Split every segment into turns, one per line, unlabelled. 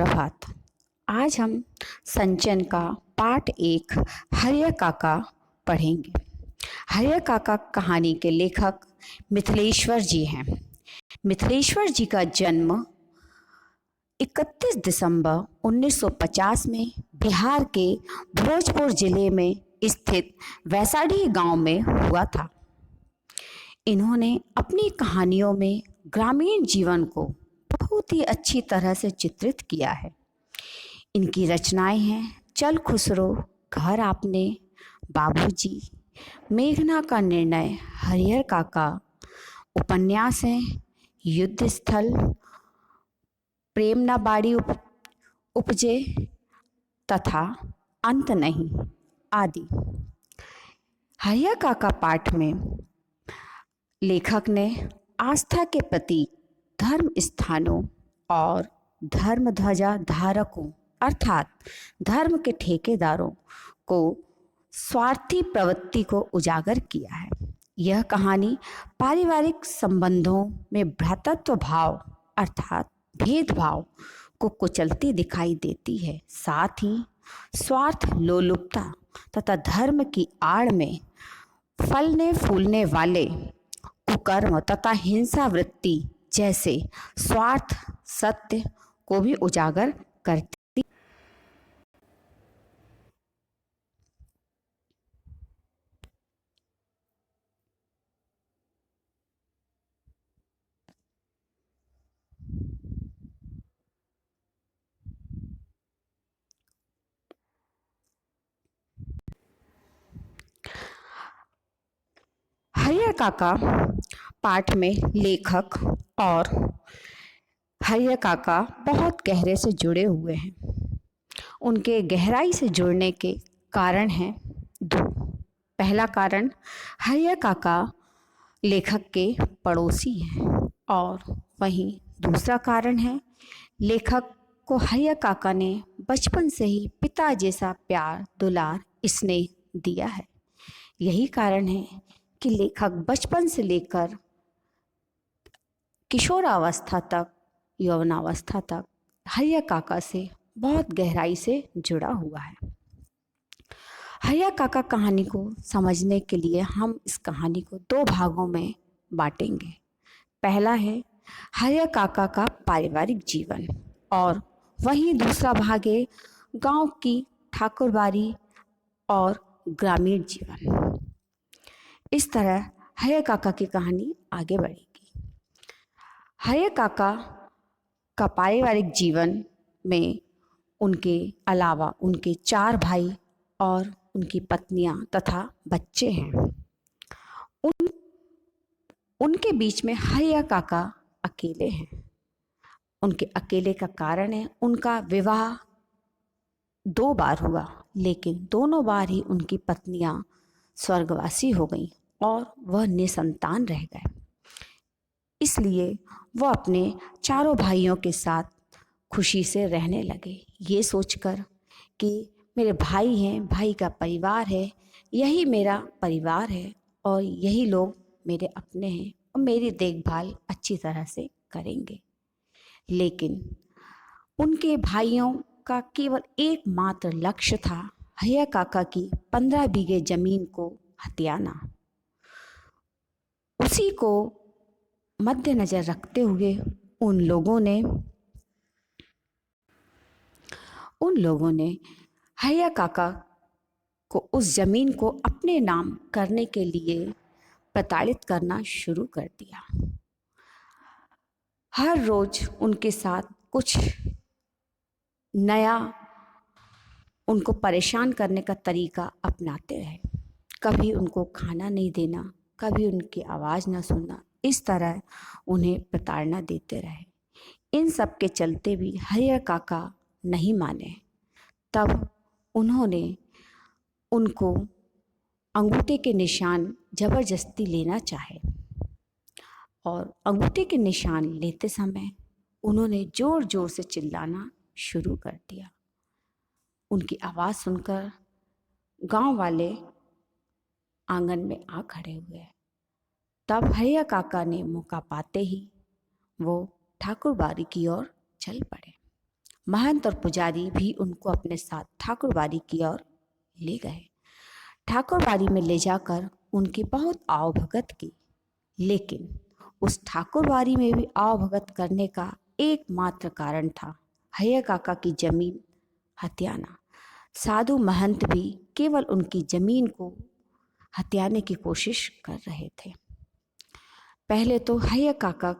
सुप्रभात। आज हम संचयन का पाठ 1 हरिया काका पढ़ेंगे। हरिया काका कहानी के लेखक मिथिलेश्वर जी हैं। मिथिलेश्वर जी का जन्म 31 दिसंबर 1950 में बिहार के भोजपुर जिले में स्थित वैशाली गांव में हुआ था। इन्होंने अपनी कहानियों में ग्रामीण जीवन को बहुत ही अच्छी तरह से चित्रित किया है। इनकी रचनाएं हैं चल खुसरो, घर आपने, बाबूजी, मेघना का निर्णय, हरिहर काका। उपन्यास हैं युद्ध स्थल, प्रेम न बाड़ी उपजे तथा अंत नहीं आदि। हरिहर काका पाठ में लेखक ने आस्था के प्रतीक, धर्म स्थानों और धर्म ध्वजा धारकों अर्थात धर्म के ठेकेदारों को स्वार्थी प्रवृत्ति को उजागर किया है। यह कहानी पारिवारिक संबंधों में भ्रातृत्व भाव अर्थात भेदभाव को कुचलती दिखाई देती है। साथ ही स्वार्थ लोलुपता तथा धर्म की आड़ में फलने फूलने वाले कुकर्म तथा हिंसा वृत्ति जैसे स्वार्थ सत्य को भी उजागर करती। हरिहर काका पाठ में लेखक और हरिहर काका बहुत गहरे से जुड़े हुए हैं। उनके गहराई से जुड़ने के कारण हैं 2। पहला कारण, हरिहर काका लेखक के पड़ोसी हैं और वहीं दूसरा कारण है लेखक को हरिहर काका ने बचपन से ही पिता जैसा प्यार दुलार स्नेह दिया है। यही कारण है कि लेखक बचपन से लेकर किशोरावस्था तक, यौवनावस्था तक हरिहर काका से बहुत गहराई से जुड़ा हुआ है। हरिहर काका कहानी को समझने के लिए हम इस कहानी को 2 भागों में बांटेंगे। पहला है हरिहर काका का पारिवारिक जीवन और वहीं दूसरा भाग है गांव की ठाकुरबाड़ी और ग्रामीण जीवन। इस तरह हरिहर काका की कहानी आगे बढ़ेगी। हरिहर काका का पारिवारिक जीवन में उनके अलावा उनके 4 भाई और उनकी पत्नियां तथा बच्चे हैं। उनके बीच में हरिहर काका अकेले हैं। उनके अकेले का कारण है उनका विवाह 2 बार हुआ, लेकिन दोनों बार ही उनकी पत्नियां स्वर्गवासी हो गईं और वह निसंतान रह गए। इसलिए वह अपने 4 भाइयों के साथ खुशी से रहने लगे, ये सोचकर कि मेरे भाई हैं, भाई का परिवार है, यही मेरा परिवार है और यही लोग मेरे अपने हैं और मेरी देखभाल अच्छी तरह से करेंगे। लेकिन उनके भाइयों का केवल एकमात्र लक्ष्य था हरिहर काका की 15 बीघे जमीन को हथियाना। उसी को मद्देनजर रखते हुए उन लोगों ने हरिहर काका को उस जमीन को अपने नाम करने के लिए प्रताड़ित करना शुरू कर दिया। हर रोज उनके साथ कुछ नया उनको परेशान करने का तरीका अपनाते रहे। कभी उनको खाना नहीं देना, कभी उनकी आवाज़ ना सुनना, इस तरह उन्हें प्रताड़ना देते रहे। इन सब के चलते भी हरिहर काका नहीं माने। तब उन्होंने उनको अंगूठे के निशान जबरदस्ती लेना चाहे और अंगूठे के निशान लेते समय उन्होंने ज़ोर ज़ोर से चिल्लाना शुरू कर दिया। उनकी आवाज़ सुनकर गांव वाले आंगन में आ खड़े हुए। तब हरिहर काका ने मौका पाते ही वो ठाकुरबाड़ी की ओर चल पड़े महंत और पुजारी भी उनको अपने साथ ठाकुरबाड़ी की ओर ले गए। ठाकुरबाड़ी में ले जाकर उनकी बहुत आवभगत की, लेकिन उस ठाकुरबाड़ी में भी आवभगत करने का एकमात्र कारण था हरिया काका की जमीन हथियाना। साधु महंत भी केवल उनकी जमीन को हथियाने की कोशिश कर रहे थे। पहले तो हरिया काका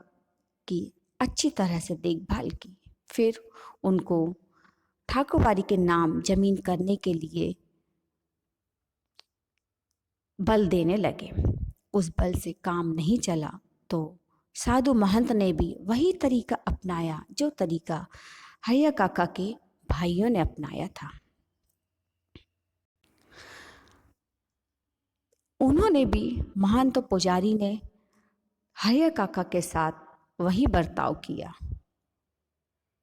की अच्छी तरह से देखभाल की, फिर उनको ठाकुरबाड़ी के नाम जमीन करने के लिए बल देने लगे। उस बल से काम नहीं चला तो साधु महंत ने भी वही तरीका अपनाया जो तरीका हरिया काका के भाइयों ने अपनाया था। उन्होंने भी, महंत और पुजारी ने हरिया काका के साथ वही बर्ताव किया।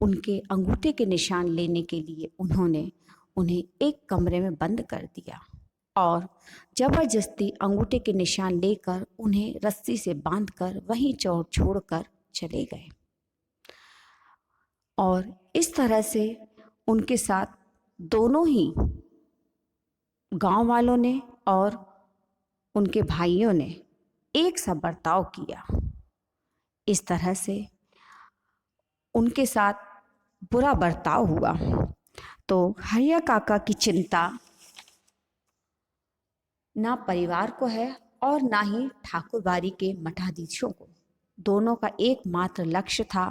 उनके अंगूठे के निशान लेने के लिए उन्होंने उन्हें एक कमरे में बंद कर दिया और जबरदस्ती अंगूठे के निशान लेकर उन्हें रस्सी से बांधकर वहीं छोड़कर चले गए। और इस तरह से उनके साथ दोनों ही गांव वालों ने और उनके भाइयों ने एक सा बर्ताव किया। इस तरह से उनके साथ बुरा बर्ताव हुआ तो हरिया काका की चिंता ना परिवार को है और ना ही ठाकुरबाड़ी के मठाधीशों को। दोनों का एकमात्र लक्ष्य था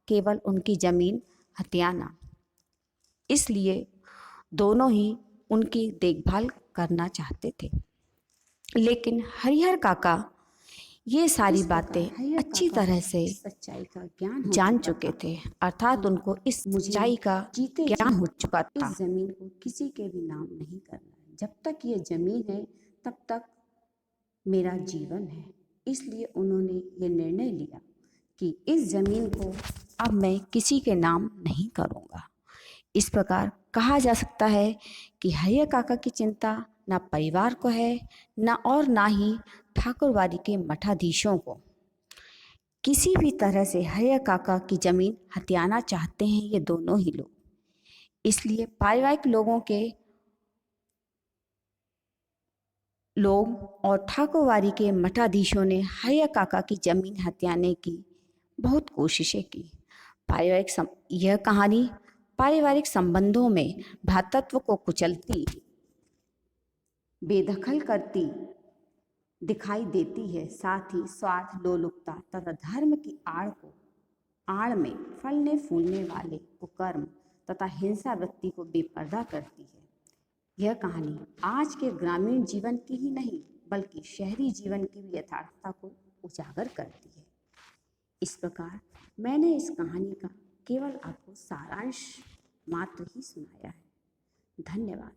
केवल उनकी जमीन हथियाना। इसलिए दोनों ही उनकी देखभाल करना चाहते थे। लेकिन हरिहर काका ये सारी बातें अच्छी तरह से
सच्चाई का ज्ञान
जान चुके थे, अर्थात उनको इस सच्चाई का ज्ञान हो चुका था।
इस जमीन को किसी के भी नाम नहीं करना है। जब तक ये जमीन है तब तक मेरा जीवन है। इसलिए उन्होंने ये निर्णय लिया कि इस जमीन को अब मैं किसी के नाम नहीं करूँगा।
इस प्रकार कहा जा सकता है कि हरिया काका की चिंता ना परिवार को है ना और ना ही ठाकुरबाड़ी के मठाधीशों को। किसी भी तरह से हरिया काका की जमीन हथियाना चाहते हैं ये दोनों ही लोग। इसलिए पारिवारिक लोग और ठाकुरबाड़ी के मठाधीशों ने हरिया काका की जमीन हथियाने की बहुत कोशिशें की। यह कहानी पारिवारिक संबंधों में भ्रातृत्व को कुचलती, बेदखल करती दिखाई देती है। साथ ही स्वार्थ, लोलुपता तथा धर्म की आड़ में फलने फूलने वाले कुकर्म तथा हिंसा वृत्ति को बेपर्दा करती है। यह कहानी आज के ग्रामीण जीवन की ही नहीं बल्कि शहरी जीवन की भी यथार्थता को उजागर करती है। इस प्रकार मैंने इस कहानी का केवल आपको सारांश मात्र ही सुनाया है। धन्यवाद।